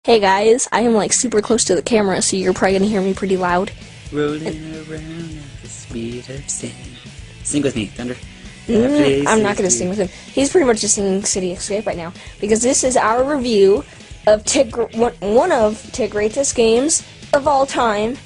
Hey guys, I am like super close to the camera, so you're probably gonna hear me pretty loud. Rolling around at the speed of sound. Sing with me, Thunder. I'm not gonna sing with him. He's pretty much just singing City Escape right now, because this is our review of one of Tig greatest games of all time,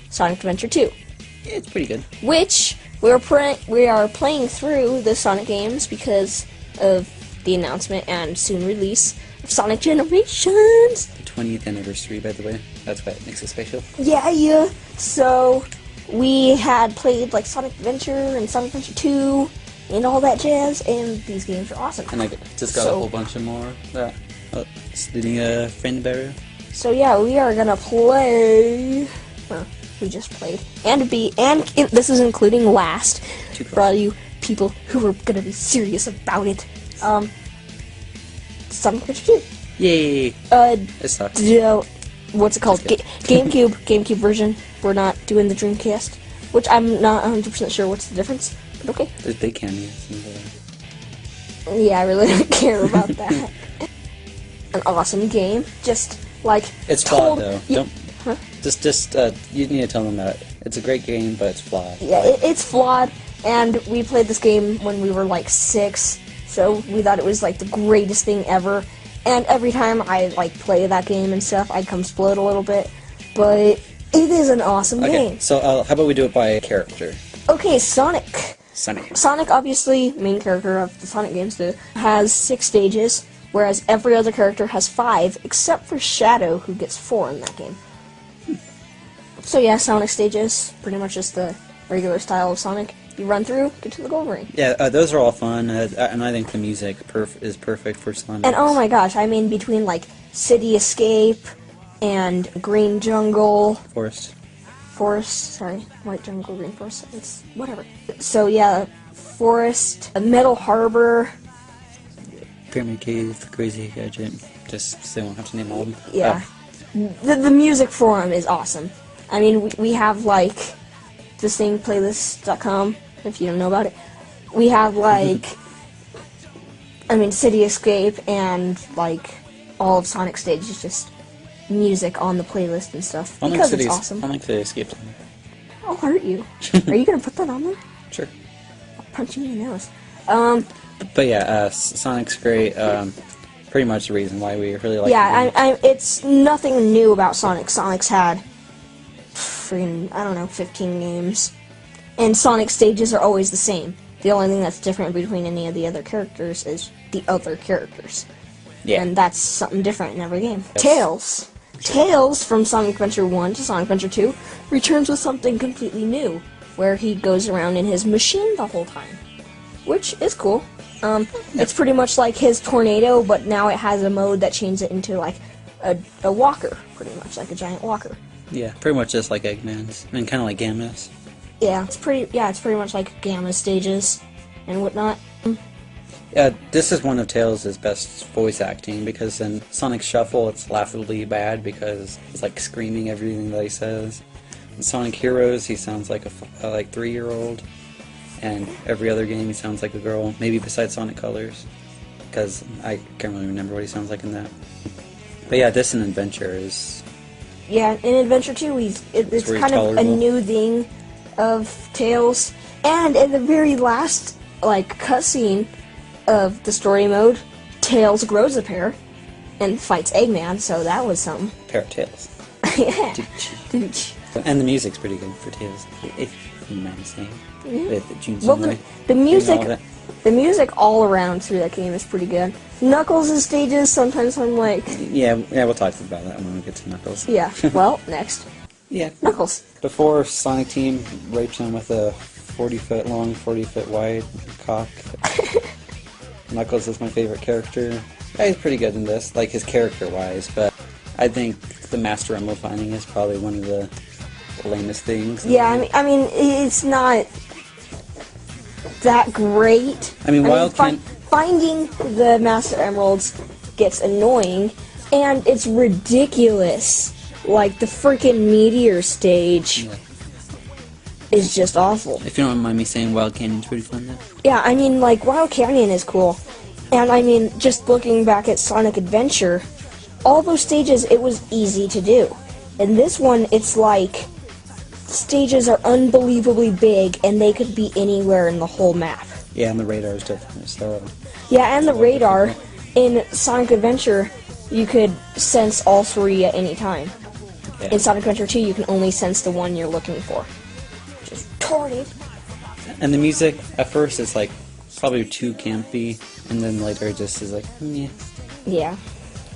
Sonic Adventure 2. Yeah, it's pretty good. Which we are playing through the Sonic games because of the announcement and soon release of Sonic Generations. The 20th anniversary, by the way. That's what makes it special. Yeah. So we had played like Sonic Adventure and Sonic Adventure 2 and all that jazz, and these games are awesome. And I just got a whole bunch of more. Leading a friend barrier. So yeah, we are gonna play. We just played, this is including last for all you people who are gonna be serious about it. Sonic Adventure 2. Yay! It sucks. What's it called? GameCube version. We're not doing the Dreamcast, which I'm not 100% sure what's the difference, but okay. There's big cameos. Yeah, I really don't care about that. An awesome game, just like it's flawed though. You need to tell them that it's a great game, but it's flawed. Yeah, it's flawed, and we played this game when we were like 6, so we thought it was like the greatest thing ever. And every time I like play that game and stuff, I come explode a little bit, but it is an awesome game. So how about we do it by character? Okay, Sonic. Sonic, obviously, main character of the Sonic games, has 6 stages, whereas every other character has 5, except for Shadow, who gets 4 in that game. So yeah, Sonic stages, pretty much just the regular style of Sonic. You run through, get to the gold ring. Yeah, those are all fun, and I think the music is perfect for Sonic. And oh my gosh, I mean, between like City Escape and Green Jungle... Forest, sorry, White Jungle, Green Forest, it's whatever. So yeah, Forest, Metal Harbor... Pyramid Cave, Crazy Gadget, just so they won't have to name all of them. Yeah, the music for them is awesome. I mean, we have like this thing, playlist.com, if you don't know about it. We have like, I mean, City Escape and like all of Sonic stages, just music on the playlist and stuff, because it's awesome. I like City Escape. I'll hurt you. Are you gonna put that on there? Sure. I'll punch you in the nose. But yeah, Sonic's great. Pretty much the reason why we really like. Yeah, it's nothing new about Sonic. Sonic's had freaking, I don't know, 15 games, and Sonic stages are always the same. The only thing that's different between any of the other characters is the other characters. Yeah. And that's something different in every game. Yes. Tails from Sonic Adventure 1 to Sonic Adventure 2 returns with something completely new, where he goes around in his machine the whole time, which is cool. It's pretty much like his tornado, but now it has a mode that changes it into like a walker, pretty much like a giant walker. Yeah, pretty much just like Eggman's, and kind of like Gamma's. Yeah, it's pretty much like Gamma stages and whatnot. Yeah, this is one of Tails' best voice acting, because in Sonic Shuffle it's laughably bad because it's like screaming everything that he says. In Sonic Heroes he sounds like a 3-year-old, and every other game he sounds like a girl, maybe besides Sonic Colors, because I can't really remember what he sounds like in that. But yeah, this in Adventure is... Yeah, in Adventure 2 it's kind of a new thing of Tails, and in the very last like cutscene of the story mode, Tails grows a pair and fights Eggman, so that was something. Pair of Tails. Yeah. And the music's pretty good for Tails, if you mind saying. With June the music all around through that game is pretty good. Knuckles' stages, sometimes I'm like... Yeah, we'll talk about that when we get to Knuckles. Yeah, well, next. Yeah. Knuckles. Before Sonic Team rapes him with a 40-foot long, 40-foot wide cock. Knuckles is my favorite character. Yeah, he's pretty good in this, like his character-wise, but I think the Master Emerald finding is probably one of the lamest things. Yeah, I mean, it's not that great. I mean, finding the Master Emeralds gets annoying, and it's ridiculous. Like, the freaking meteor stage is just awful. If you don't mind me saying, Wild Canyon's pretty fun, though. Yeah, I mean, like, Wild Canyon is cool. And, I mean, just looking back at Sonic Adventure, all those stages, it was easy to do. In this one, it's like stages are unbelievably big, and they could be anywhere in the whole map. Yeah, and the radar is different. So Yeah, and the radar in Sonic Adventure, you could sense all three at any time. yeah. In Sonic Adventure 2, you can only sense the one you're looking for. Just retarded. And the music at first is like probably too campy, and then later it just is like, meh. Yeah.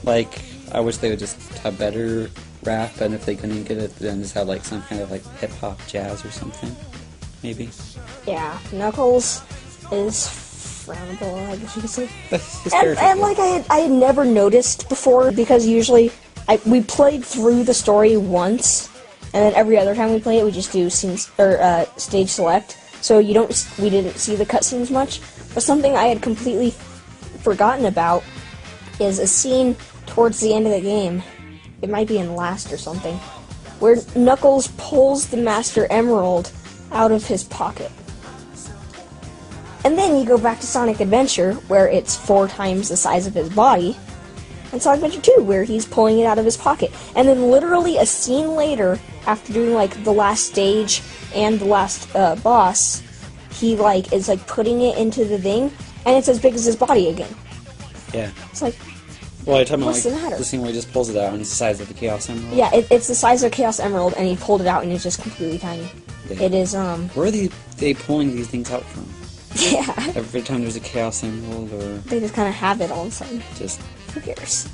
Like, I wish they would just have better rap, and if they couldn't get it, then just have like some kind of like hip hop jazz or something, maybe. Yeah. Knuckles is frownable, I guess you could say. His And like I had never noticed before, because usually we played through the story once, and then every other time we play it, we just do scenes or stage select. So we didn't see the cutscenes much. But something I had completely forgotten about is a scene towards the end of the game. It might be in Last or something, where Knuckles pulls the Master Emerald out of his pocket. And then you go back to Sonic Adventure, where it's 4 times the size of his body, and Sonic Adventure 2, where he's pulling it out of his pocket. And then literally a scene later, after doing like the last stage and the last boss, he like is like putting it into the thing, and it's as big as his body again. Yeah. It's like, Well, you're talking about what's like the matter? the scene where he just pulls it out and it's the size of the Chaos Emerald. Yeah, it's the size of Chaos Emerald, and he pulled it out, and it's just completely tiny. Yeah. It is Where are they pulling these things out from? yeah. Every time there's a Chaos Emerald, or They just kind of have it all of a sudden. just Who cares?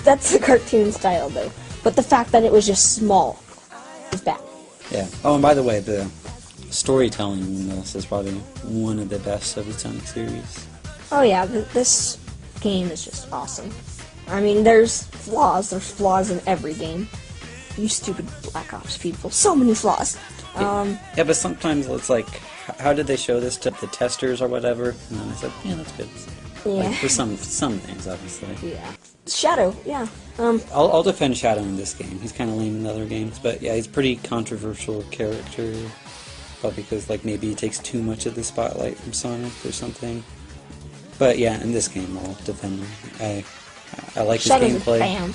That's the cartoon style, though. But the fact that it was just small is bad. yeah. Oh, and by the way, the storytelling in this is probably one of the best of the Sonic series. Oh yeah, this game is just awesome. I mean, there's flaws. There's flaws in every game. You stupid Black Ops people. So many flaws. Yeah, but sometimes it's like, how did they show this to the testers or whatever? And then I said, yeah, that's good. Yeah. Like, for some things, obviously. Yeah. Shadow, yeah. I'll defend Shadow in this game. He's kind of lame in other games, but yeah, he's a pretty controversial character. Probably because like maybe he takes too much of the spotlight from Sonic or something. But yeah, in this game, I'll defend him. I like his Shadow's gameplay. bam.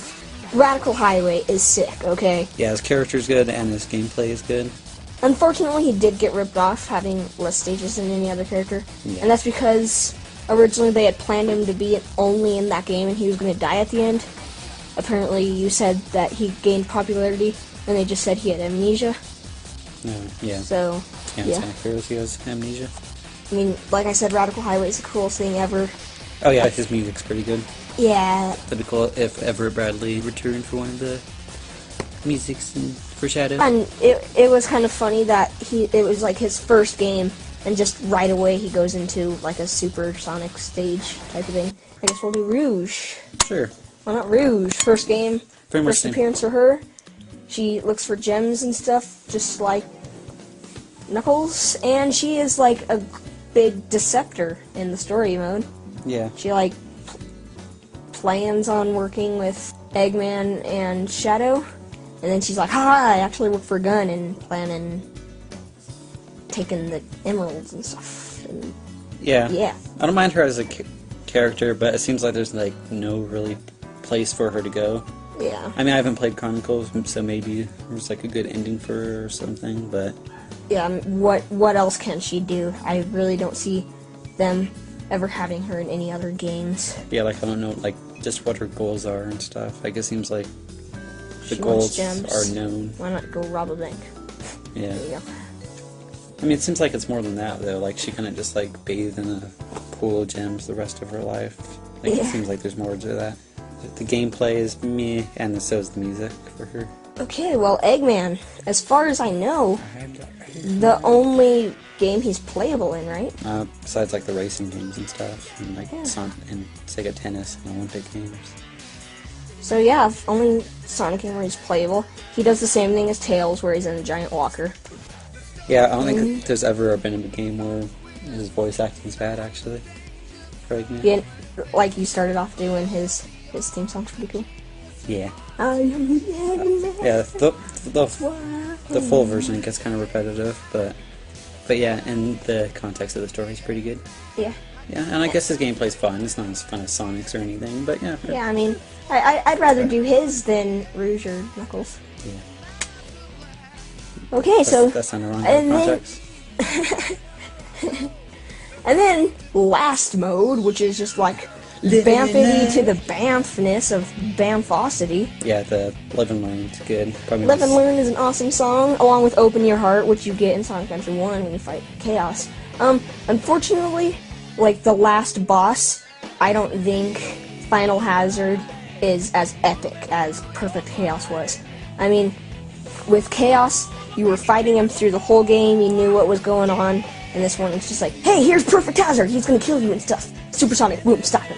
Radical Highway is sick, okay? Yeah, his character's good and his gameplay is good. Unfortunately, he did get ripped off having less stages than any other character. Yeah. And that's because originally they had planned him to be only in that game and he was going to die at the end. Apparently, you said that he gained popularity and they just said he had amnesia. Yeah. So, Yeah, yeah. Sonic Heroes, he has amnesia. I mean, like I said, Radical Highway is the coolest thing ever. Oh yeah, his music's pretty good. Yeah. That'd be cool if Everett Bradley returned for one of the musics for Shadow. And it was kind of funny that it was like his first game, and just right away he goes into like a supersonic stage type of thing. I guess we'll do Rouge. Sure. Well, not Rouge. First game. Pretty much First same. appearance for her. She looks for gems and stuff, just like Knuckles, and she is like a big deceptor in the story mode. Yeah. She like plans on working with Eggman and Shadow, and then she's like, "Ha! I actually work for a gun and planning taking the emeralds and stuff." And Yeah. yeah, I don't mind her as a character, but it seems like there's like no really place for her to go. yeah, I mean, I haven't played Chronicles, so maybe there's like a good ending for her or something, but yeah. I mean, what else can she do? I really don't see them ever having her in any other games. yeah, like I don't know, like just what her goals are and stuff. Like it seems like the She wants goals gems. are known. Why not go rob a bank? Yeah. There you go. I mean, it seems like it's more than that though. Like she kind of just like bathed in a pool of gems the rest of her life. Like it Yeah. seems like there's more to that. The gameplay is meh, and so is the music for her. Okay, well, Eggman, as far as I know, the only game he's playable in, right? Besides like the racing games and stuff, and like Yeah. and Sega Tennis and Olympic games. So yeah, only Sonic game where he's playable. He does the same thing as Tails, where he's in a giant walker. Yeah, I don't think there's ever been a game where his voice acting's bad, actually. For Eggman. Yeah, like you started off doing his theme song's pretty cool. Yeah. I am the Eggman. Yeah, the full version gets kind of repetitive, but yeah, in the context of the story, it's pretty good. Yeah. Yeah, and I guess his gameplay's fun. It's not as fun as Sonic's or anything, but yeah. Yeah, I mean, I'd rather do his than Rouge or Knuckles. Yeah. Okay, so That's on the wrong and context. and then last mode, which is just like Bamfity to the Bamfness of Bamfosity. Yeah, the Live and Learn's good. Probably Live and Learn is an awesome song, along with Open Your Heart, which you get in Sonic Adventure 1 when you fight Chaos. Unfortunately, like the last boss, I don't think Final Hazard is as epic as Perfect Chaos was. I mean, with Chaos, you were fighting him through the whole game, you knew what was going on, and this one, it's just like, hey, here's Perfect Hazard, he's gonna kill you and stuff. Supersonic, boom, stop him.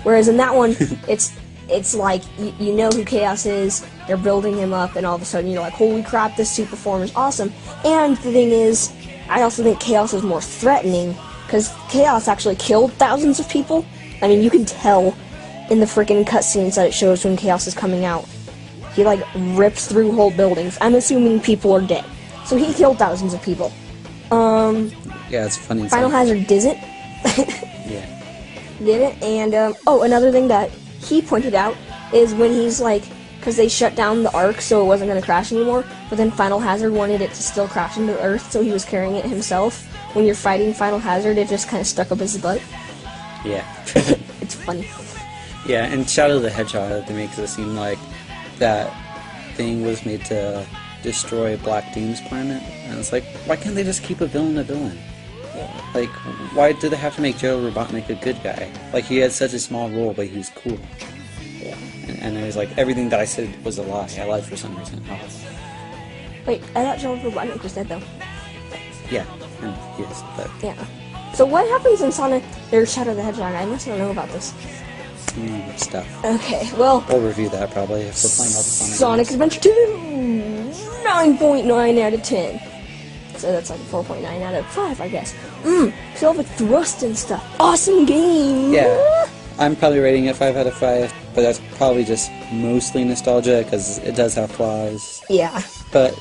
Whereas in that one, it's like, you know who Chaos is, they're building him up, and all of a sudden you're like, holy crap, this super form is awesome. And the thing is, I also think Chaos is more threatening, because Chaos actually killed thousands of people. I mean, you can tell in the freaking cutscenes that it shows when Chaos is coming out. He, like, rips through whole buildings. I'm assuming people are dead. So he killed thousands of people. Yeah, it's funny. Final Hazard didn't. Yeah. Didn't, and, oh, another thing that he pointed out is when he's, like, because they shut down the Ark so it wasn't going to crash anymore, but then Final Hazard wanted it to still crash into the Earth, so he was carrying it himself. When you're fighting Final Hazard, it just kind of stuck up his butt. Yeah. It's funny. Yeah, and Shadow the Hedgehog, that makes it seem like that thing was made to destroy Black Doom's planet. And it's like, why can't they just keep a villain a villain? Yeah. Like, why do they have to make Joe Robotnik a good guy? Like, he had such a small role, but he was cool. Yeah. And it was like, everything that I said was a lie. I lied for some reason. Wait, I thought John Robotnik was dead, though. Yeah, and he is, but... Yeah. So what happens in Sonic or Shadow the Hedgehog? I must not know about this. stuff. Okay, well... We'll review that, probably, if we're playing all the Sonic games. Adventure 2! 9.9 out of 10. So that's like 4.9 out of 5, I guess. So all the thrust and stuff. Awesome game! Yeah, I'm probably rating it 5 out of 5, but that's probably just mostly nostalgia, because it does have flaws. Yeah. But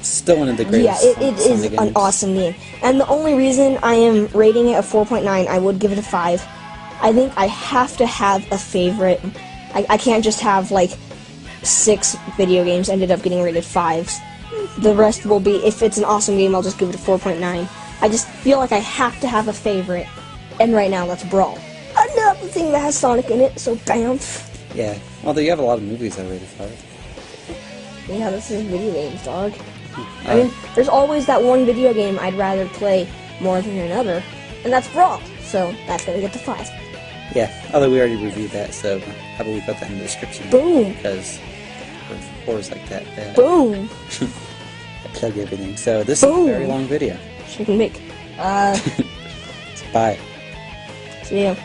still one of the greatest. Yeah, it is an awesome game. And the only reason I am rating it a 4.9, I would give it a 5. I think I have to have a favorite. I can't just have, like, 6 video games ended up getting rated 5s. The rest will be, if it's an awesome game, I'll just give it a 4.9. I just feel like I have to have a favorite. And right now, that's Brawl. Another thing that has Sonic in it, so bam. Yeah, although you have a lot of movies that are rated 5. Yeah, this is video games, dog. I mean, there's always that one video game I'd rather play more than another, and that's Brawl, so that's gonna get to 5. Yeah, although we already reviewed that, so how about we put that in the description? Boom! Because whores like that. Boom! Plug everything. So this is a very long video. Chicken Mick. Bye. See ya.